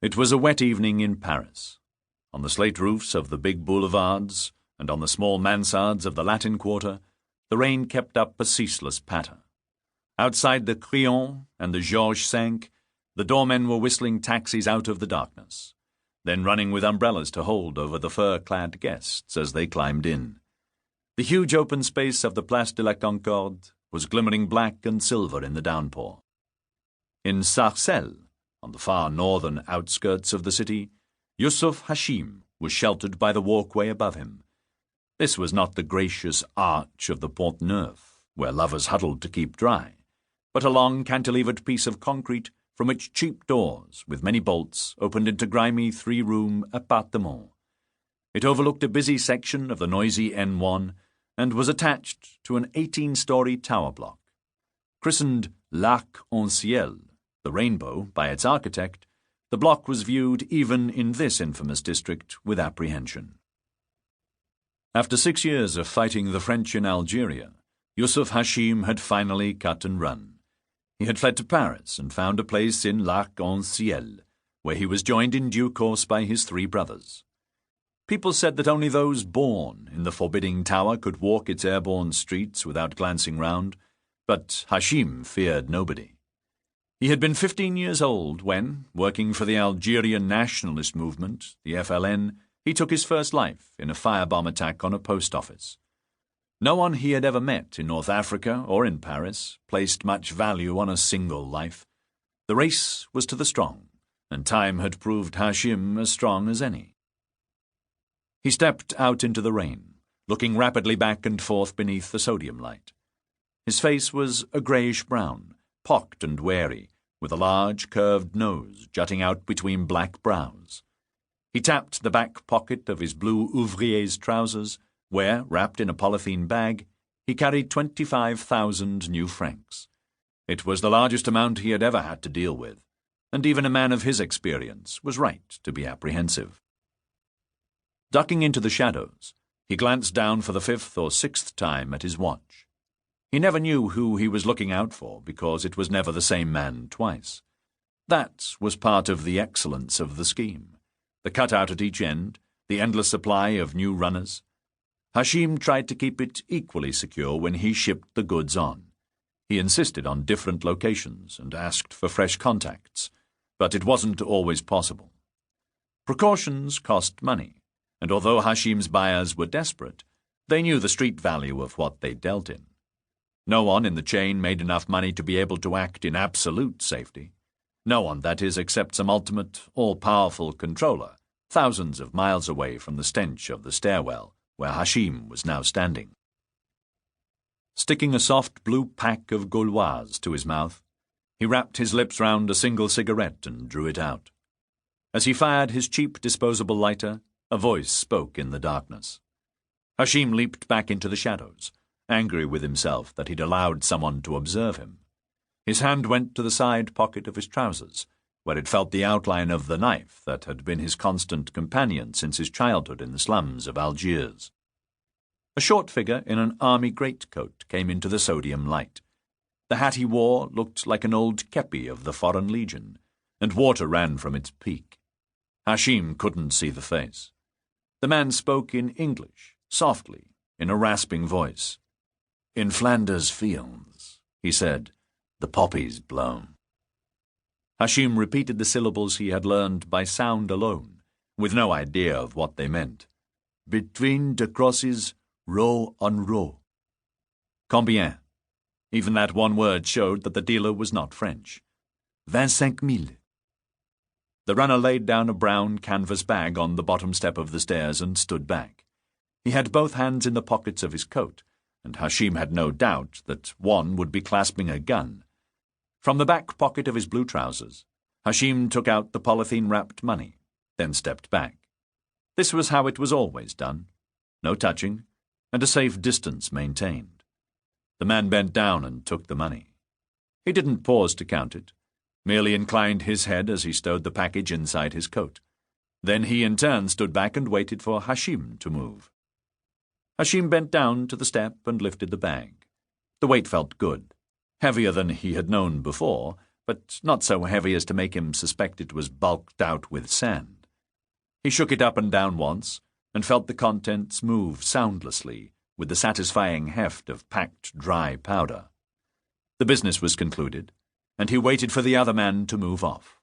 It was a wet evening in Paris. On the slate roofs of the big boulevards and on the small mansardes of the Latin Quarter, the rain kept up a ceaseless patter. Outside the Crillon and the Georges V, the doormen were whistling taxis out of the darkness, then running with umbrellas to hold over the fur-clad guests as they climbed in. The huge open space of the Place de la Concorde was glimmering black and silver in the downpour. In Sarcelles, on the far northern outskirts of the city, Yusuf Hashim was sheltered by the walkway above him. This was not the gracious arch of the Pont Neuf, where lovers huddled to keep dry, but a long cantilevered piece of concrete from which cheap doors, with many bolts, opened into grimy three-room appartements. It overlooked a busy section of the noisy N1 and was attached to an 18-story tower block. Christened l'Arc-en-Ciel, the rainbow, by its architect, the block was viewed even in this infamous district with apprehension. After 6 years of fighting the French in Algeria, Yusuf Hashim had finally cut and run. He had fled to Paris and found a place in l'Arc-en-Ciel, where he was joined in due course by his 3 brothers. People said that only those born in the forbidding tower could walk its airborne streets without glancing round, but Hashim feared nobody. He had been 15 years old when, working for the Algerian nationalist movement, the FLN, he took his first life in a firebomb attack on a post office. No one he had ever met in North Africa or in Paris placed much value on a single life. The race was to the strong, and time had proved Hashim as strong as any. He stepped out into the rain, looking rapidly back and forth beneath the sodium light. His face was a greyish-brown, pocked and wary, with a large, curved nose jutting out between black brows. He tapped the back pocket of his blue ouvrier's trousers, where, wrapped in a polythene bag, he carried 25,000 new francs. It was the largest amount he had ever had to deal with, and even a man of his experience was right to be apprehensive. Ducking into the shadows, he glanced down for the 5th or 6th time at his watch. He never knew who he was looking out for because it was never the same man twice. That was part of the excellence of the scheme. The cutout at each end, the endless supply of new runners. Hashim tried to keep it equally secure when he shipped the goods on. He insisted on different locations and asked for fresh contacts, but it wasn't always possible. Precautions cost money, and although Hashim's buyers were desperate, they knew the street value of what they dealt in. No one in the chain made enough money to be able to act in absolute safety. No one, that is, except some ultimate, all-powerful controller, thousands of miles away from the stench of the stairwell where Hashim was now standing. Sticking a soft blue pack of Gauloise to his mouth, he wrapped his lips round a single cigarette and drew it out. As he fired his cheap disposable lighter, a voice spoke in the darkness. Hashim leaped back into the shadows, angry with himself that he'd allowed someone to observe him. His hand went to the side pocket of his trousers, where it felt the outline of the knife that had been his constant companion since his childhood in the slums of Algiers. A short figure in an army greatcoat came into the sodium light. The hat he wore looked like an old kepi of the Foreign Legion, and water ran from its peak. Hashim couldn't see the face. The man spoke in English, softly, in a rasping voice. "In Flanders fields," he said, "the poppies blown." Hashim repeated the syllables he had learned by sound alone, with no idea of what they meant. "Between the crosses, row on row." Combien? Even that one word showed that the dealer was not French. 25,000. The runner laid down a brown canvas bag on the bottom step of the stairs and stood back. He had both hands in the pockets of his coat, and Hashim had no doubt that one would be clasping a gun. From the back pocket of his blue trousers, Hashim took out the polythene-wrapped money, then stepped back. This was how it was always done. No touching, and a safe distance maintained. The man bent down and took the money. He didn't pause to count it, merely inclined his head as he stowed the package inside his coat. Then he in turn stood back and waited for Hashim to move. Hashim bent down to the step and lifted the bag. The weight felt good, heavier than he had known before, but not so heavy as to make him suspect it was bulked out with sand. He shook it up and down once, and felt the contents move soundlessly with the satisfying heft of packed dry powder. The business was concluded, and he waited for the other man to move off.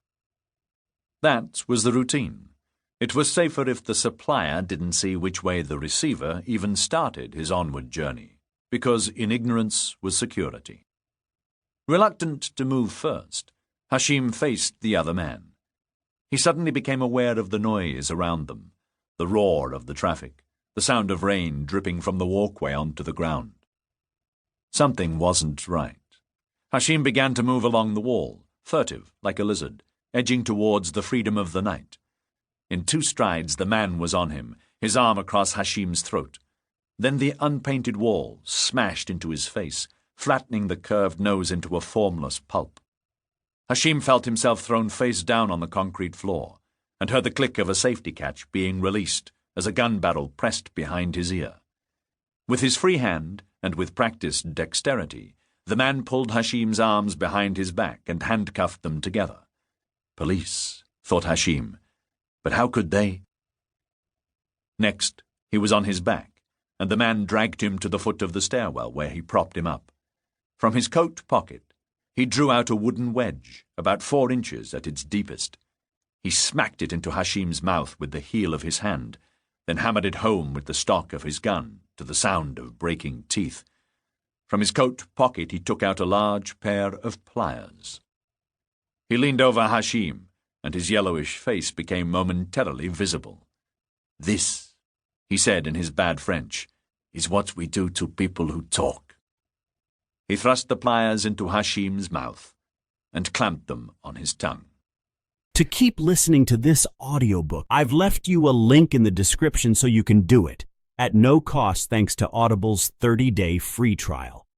That was the routine. It was safer if the supplier didn't see which way the receiver even started his onward journey, because in ignorance was security. Reluctant to move first, Hashim faced the other man. He suddenly became aware of the noise around them, the roar of the traffic, the sound of rain dripping from the walkway onto the ground. Something wasn't right. Hashim began to move along the wall, furtive like a lizard, edging towards the freedom of the night. In 2 strides the man was on him, his arm across Hashim's throat. Then the unpainted wall smashed into his face, flattening the curved nose into a formless pulp. Hashim felt himself thrown face down on the concrete floor, and heard the click of a safety catch being released as a gun barrel pressed behind his ear. With his free hand, and with practiced dexterity, the man pulled Hashim's arms behind his back and handcuffed them together. Police, thought Hashim, but how could they? Next, he was on his back, and the man dragged him to the foot of the stairwell where he propped him up. From his coat pocket, he drew out a wooden wedge, about 4 inches at its deepest. He smacked it into Hashim's mouth with the heel of his hand, then hammered it home with the stock of his gun to the sound of breaking teeth. From his coat pocket he took out a large pair of pliers. He leaned over Hashim, and his yellowish face became momentarily visible. "This," he said in his bad French, "is what we do to people who talk." He thrust the pliers into Hashim's mouth and clamped them on his tongue. To keep listening to this audiobook, I've left you a link in the description so you can do it, at no cost thanks to Audible's 30-day free trial.